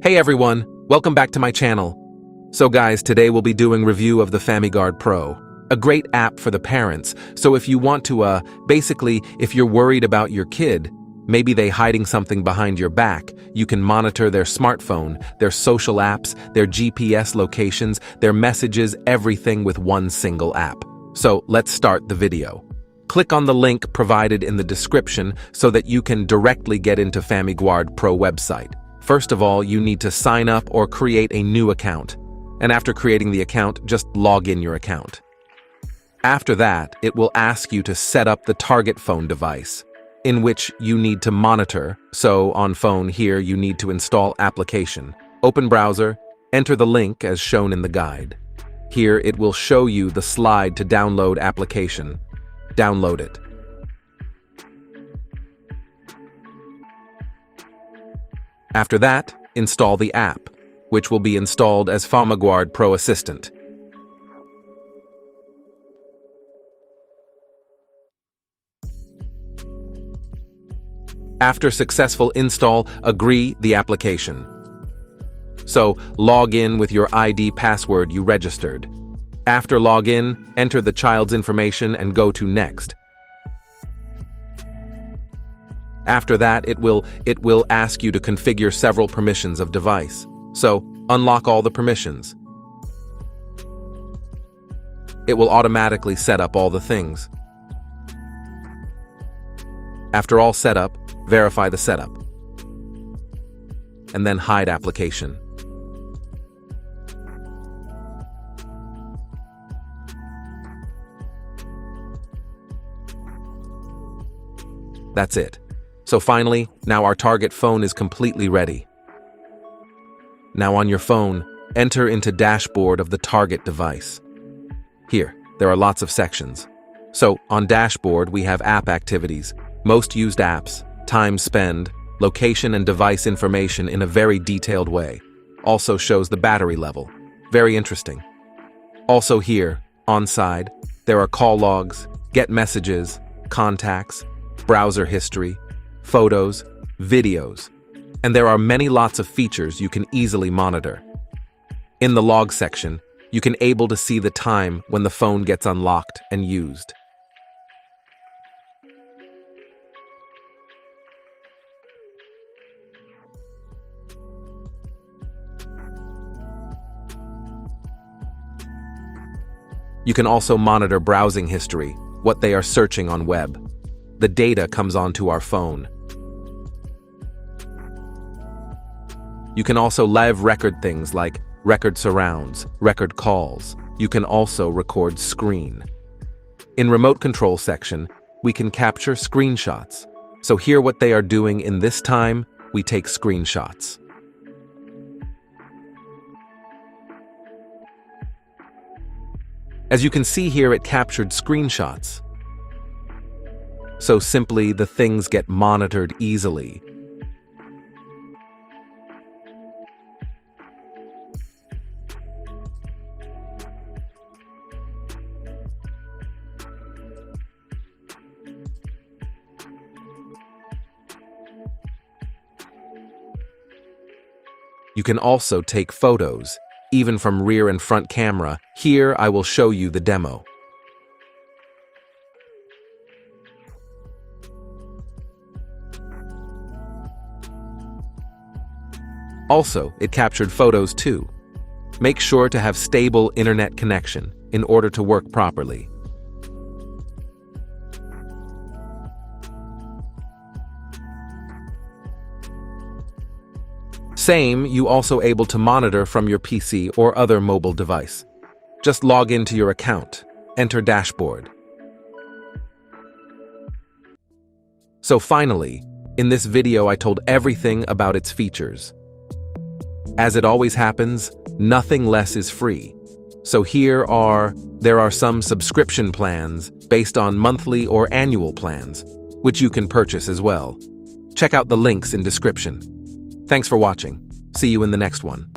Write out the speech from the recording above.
Hey everyone, welcome back to my channel. So guys, today we'll be doing review of the FamiGuard Pro, a great app for the parents. So if you want to, basically, if you're worried about your kid, maybe they hiding something behind your back, you can monitor their smartphone, their social apps, their GPS locations, their messages, everything with one single app. So let's start the video. Click on the link provided in the description so that you can directly get into FamiGuard Pro website. First of all, you need to sign up or create a new account. And after creating the account, just log in your account. After that, it will ask you to set up the target phone device, in which you need to monitor. So on phone here, you need to install application. Open browser, enter the link as shown in the guide. Here, it will show you the slide to download application. Download it. After that, install the app, which will be installed as FamiGuard Pro Assistant. After successful install, agree the application. So, log in with your ID password you registered. After login, enter the child's information and go to Next. After that, it will ask you to configure several permissions of device. So, unlock all the permissions. It will automatically set up all the things. After all setup, verify the setup. And then hide application. That's it. So finally, now our target phone is completely ready. Now on your phone, enter into dashboard of the target device. Here, there are lots of sections. So on dashboard, we have app activities, most used apps, time spent, location and device information in a very detailed way. Also shows the battery level. Very interesting. Also here, on side, there are call logs, get messages, contacts, browser history, photos, videos, and there are lots of features you can easily monitor. In the log section, you can able to see the time when the phone gets unlocked and used. You can also monitor browsing history, what they are searching on web. The data comes onto our phone. You can also live record things like record surrounds, record calls. You can also record screen. In remote control section, we can capture screenshots. So here what they are doing in this time, we take screenshots. As you can see here, it captured screenshots. So simply the things get monitored easily. You can also take photos, even from rear and front camera. Here I will show you the demo. Also, it captured photos too. Make sure to have stable internet connection in order to work properly. Same, you also able to monitor from your PC or other mobile device. Just log into your account, enter dashboard. So finally, in this video I told everything about its features. As it always happens, nothing less is free. So there are some subscription plans based on monthly or annual plans, which you can purchase as well. Check out the links in description. Thanks for watching. See you in the next one.